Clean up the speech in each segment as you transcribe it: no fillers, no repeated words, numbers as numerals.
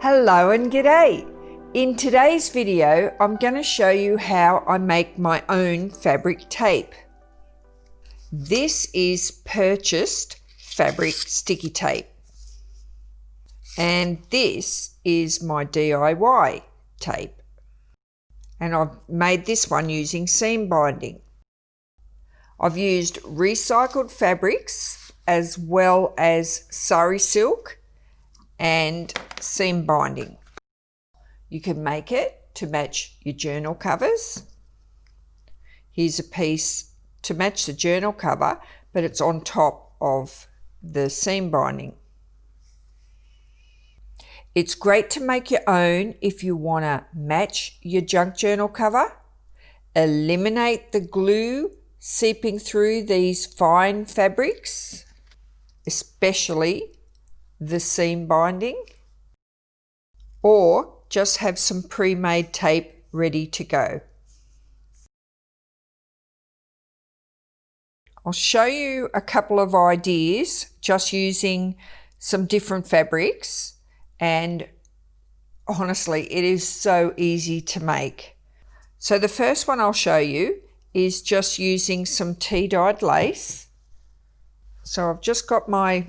Hello and g'day! In today's video, I'm going to show you how I make my own fabric tape. This is purchased fabric sticky tape. And this is my DIY tape. And I've made this one using seam binding. I've used recycled fabrics as well as sari silk and seam binding. You can make it to match your journal covers. Here's a piece to match the journal cover, but it's on top of the seam binding. It's great to make your own if you want to match your junk journal cover, eliminate the glue seeping through these fine fabrics, especially the seam binding, or just have some pre-made tape ready to go. I'll show you a couple of ideas just using some different fabrics, and honestly it is so easy to make. So the first one I'll show you is just using some tea-dyed lace. So I've just got my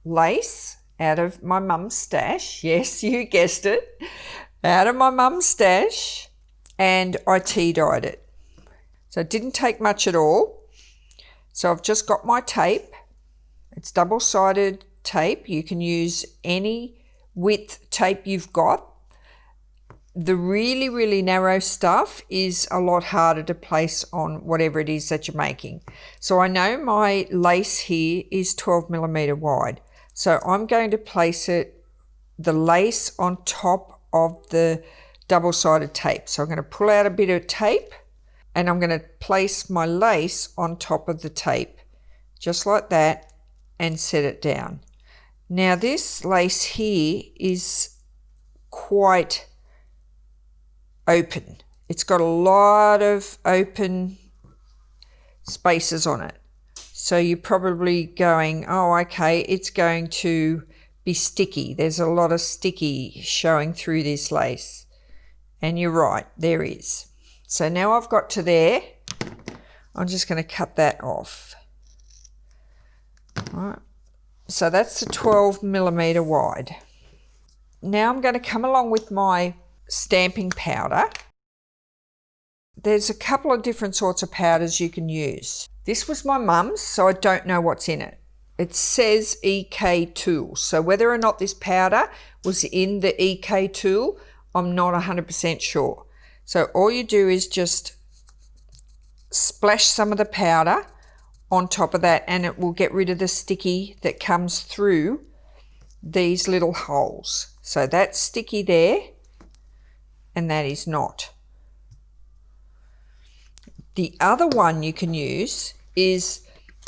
lace out of my mum's stash. Yes, you guessed it, out of my mum's stash, and I tea-dyed it. So it didn't take much at all. So I've just got my tape. It's double-sided tape. You can use any width tape you've got. The really narrow stuff is a lot harder to place on whatever it is that you're making. So I know my lace here is 12mm wide. So I'm going to place the lace on top of the double-sided tape. So I'm going to pull out a bit of tape and I'm going to place my lace on top of the tape, just like that, and set it down. Now this lace here is quite open. It's got a lot of open spaces on it. So you're probably going, oh, okay, it's going to be sticky. There's a lot of sticky showing through this lace. And you're right, there is. So now I've got to there. I'm just going to cut that off. All right. So that's the 12mm wide. Now I'm going to come along with my stamping powder. There's a couple of different sorts of powders you can use. This was my mum's, so I don't know what's in it. It says EK tool. So whether or not this powder was in the EK tool, I'm not 100% sure. So all you do is just splash some of the powder on top of that, and it will get rid of the sticky that comes through these little holes. So that's sticky there, and that is not. The other one you can use is,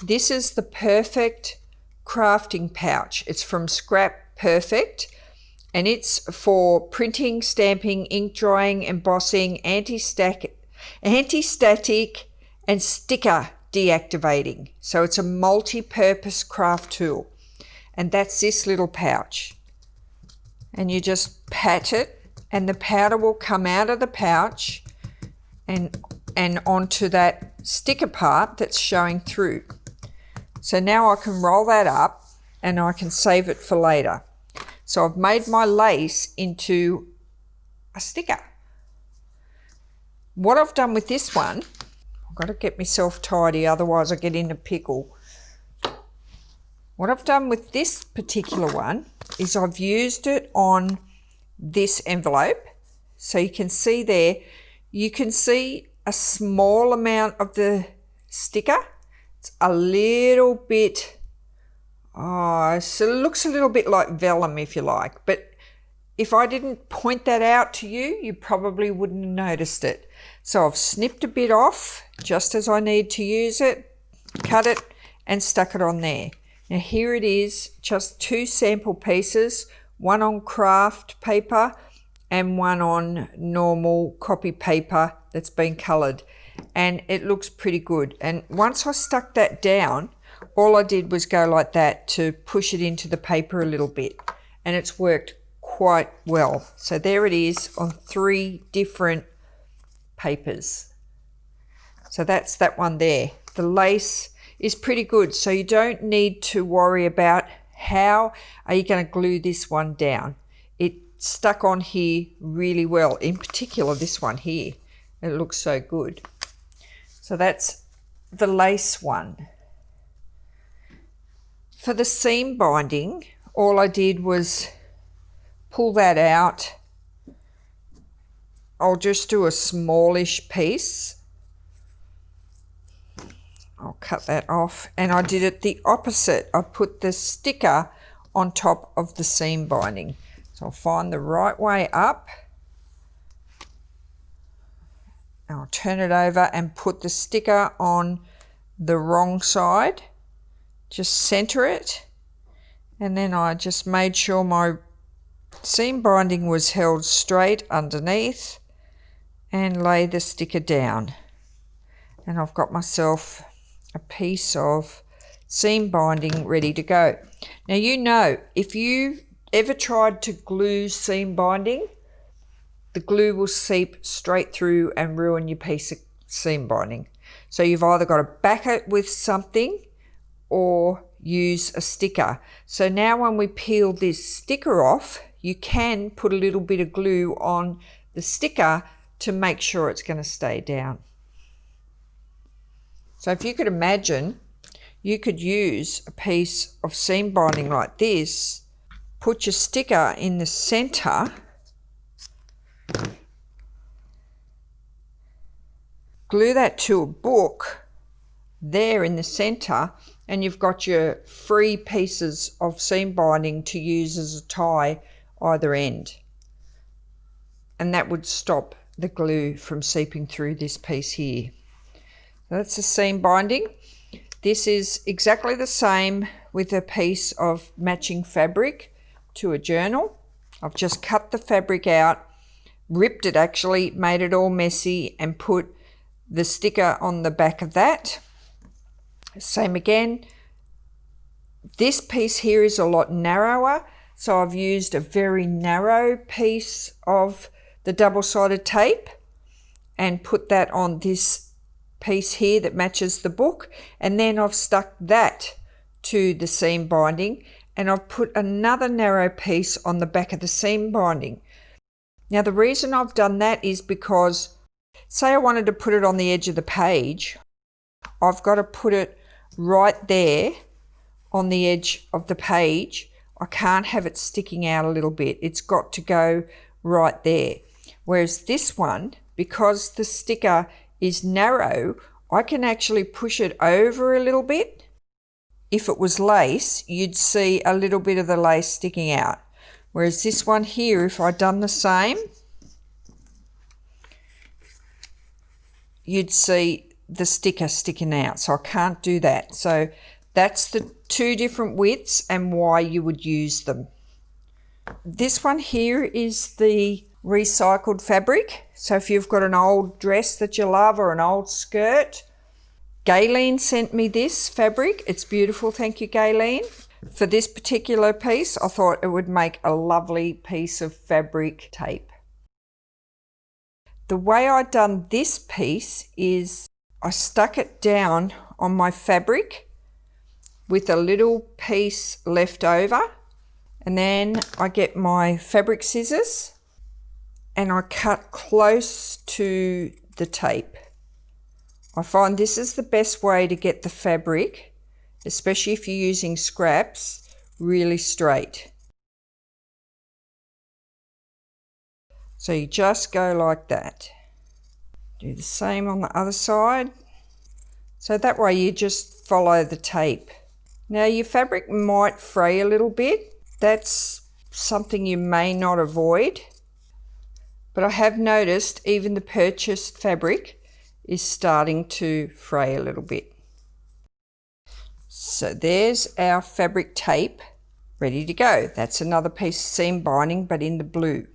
this is the Perfect crafting pouch. It's from Scrap Perfect, and it's for printing, stamping, ink drying, embossing, anti-static and sticker deactivating. So it's a multi-purpose craft tool, and that's this little pouch. And you just pat it and the powder will come out of the pouch and onto that sticker part that's showing through. So now I can roll that up and I can save it for later. So I've made my lace into a sticker. What I've done with this one, I've got to get myself tidy, otherwise I get in a pickle. What I've done with this particular one is I've used it on this envelope. So you can see there, you can see a small amount of the sticker. It's a little bit, so it looks a little bit like vellum if you like, but if I didn't point that out to you, you probably wouldn't have noticed it. So I've snipped a bit off just as I need to use it, cut it and stuck it on there. Now here it is, just two sample pieces, one on craft paper and one on normal copy paper that's been coloured, and it looks pretty good. And once I stuck that down, all I did was go like that to push it into the paper a little bit, and it's worked quite well. So there it is on 3 different papers. So that's that one there. The lace is pretty good, so you don't need to worry about how are you going to glue this one down. It stuck on here really well, in particular this one here. It looks so good. So that's the lace one. For the seam binding, all I did was pull that out. I'll just do a smallish piece. I'll cut that off, and I did it the opposite. I put the sticker on top of the seam binding. So I'll find the right way up. And I'll turn it over and put the sticker on the wrong side. Just center it. And then I just made sure my seam binding was held straight underneath and lay the sticker down. And I've got myself a piece of seam binding ready to go. Now, you know, if you ever tried to glue seam binding, the glue will seep straight through and ruin your piece of seam binding. So you've either got to back it with something or use a sticker. So now when we peel this sticker off, you can put a little bit of glue on the sticker to make sure it's going to stay down. So if you could imagine, you could use a piece of seam binding like this, put your sticker in the center, glue that to a book there in the center, and you've got your free pieces of seam binding to use as a tie either end. And that would stop the glue from seeping through this piece here. That's the seam binding. This is exactly the same with a piece of matching fabric to a journal. I've just cut the fabric out, ripped it actually, made it all messy, and put the sticker on the back of that. Same again. This piece here is a lot narrower, so I've used a very narrow piece of the double-sided tape and put that on this piece here that matches the book, and then I've stuck that to the seam binding, and I've put another narrow piece on the back of the seam binding. Now, the reason I've done that is because, say I wanted to put it on the edge of the page, I've got to put it right there on the edge of the page. I can't have it sticking out a little bit. It's got to go right there. Whereas this one, because the sticker is narrow, I can actually push it over a little bit. If it was lace, you'd see a little bit of the lace sticking out. Whereas this one here, if I'd done the same, you'd see the sticker sticking out. So I can't do that. So that's the 2 different widths and why you would use them. This one here is the recycled fabric. So if you've got an old dress that you love or an old skirt, Gayleen sent me this fabric. It's beautiful. Thank you, Gayleen. For this particular piece, I thought it would make a lovely piece of fabric tape. The way I done this piece is I stuck it down on my fabric with a little piece left over, and then I get my fabric scissors and I cut close to the tape. I find this is the best way to get the fabric, especially if you're using scraps, really straight. So you just go like that. Do the same on the other side. So that way you just follow the tape. Now your fabric might fray a little bit. That's something you may not avoid. But I have noticed even the purchased fabric is starting to fray a little bit. So there's our fabric tape ready to go. That's another piece of seam binding, but in the blue.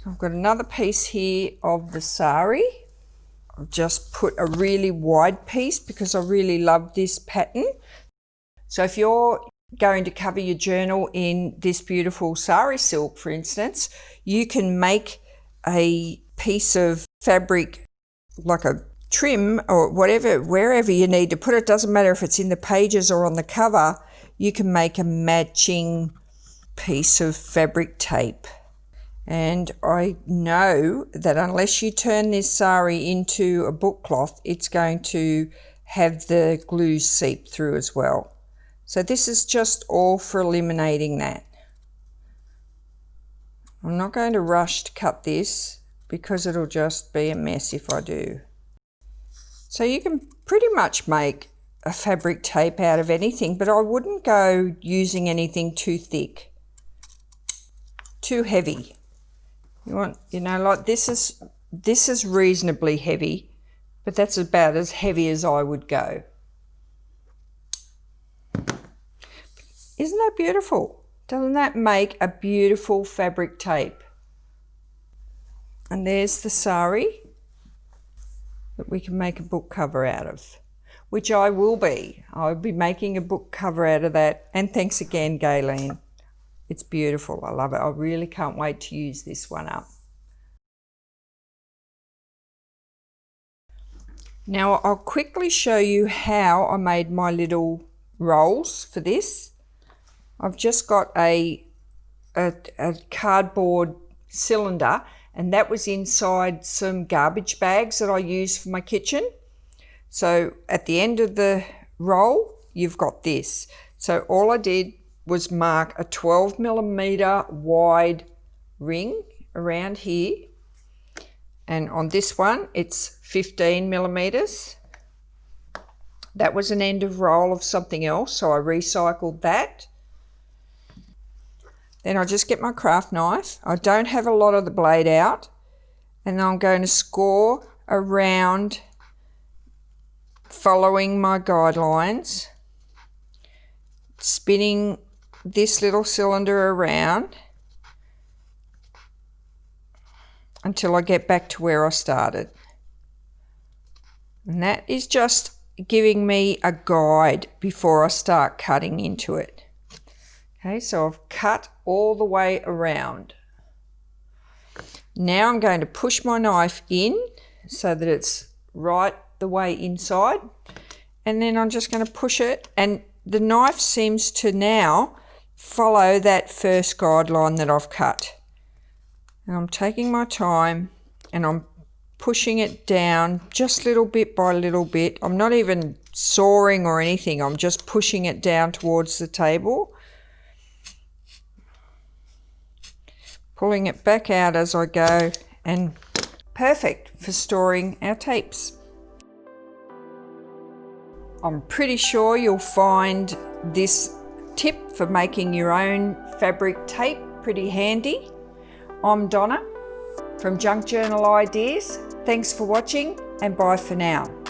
I've got another piece here of the sari. I've just put a really wide piece because I really love this pattern. So if you're going to cover your journal in this beautiful sari silk, for instance, you can make a piece of fabric, like a trim or whatever, wherever you need to put it. Doesn't matter if it's in the pages or on the cover, you can make a matching piece of fabric tape. And I know that unless you turn this sari into a book cloth, it's going to have the glue seep through as well. So this is just all for eliminating that. I'm not going to rush to cut this because it'll just be a mess if I do. So you can pretty much make a fabric tape out of anything, but I wouldn't go using anything too thick, too heavy. You want, like this is reasonably heavy, but that's about as heavy as I would go. Isn't that beautiful? Doesn't that make a beautiful fabric tape? And there's the sari that we can make a book cover out of, which I will be. I'll be making a book cover out of that. And thanks again, Gayleen. It's beautiful. I love it. I really can't wait to use this one up. Now I'll quickly show you how I made my little rolls for this. I've just got a cardboard cylinder, and that was inside some garbage bags that I use for my kitchen. So at the end of the roll, you've got this. So all I did was mark a 12mm wide ring around here, and on this one it's 15mm. That was an end of roll of something else, so I recycled that. Then I just get my craft knife. I don't have a lot of the blade out, and I'm going to score around following my guidelines, spinning this little cylinder around until I get back to where I started. And that is just giving me a guide before I start cutting into it. Okay, so I've cut all the way around. Now I'm going to push my knife in so that it's right the way inside, and then I'm just going to push it, and the knife seems to now follow that first guideline that I've cut. And I'm taking my time and I'm pushing it down just little bit by little bit. I'm not even sawing or anything, I'm just pushing it down towards the table, pulling it back out as I go, and perfect for storing our tapes. I'm pretty sure you'll find this tip for making your own fabric tape pretty handy. I'm Donna from Junk Journal Ideas. Thanks for watching, and bye for now.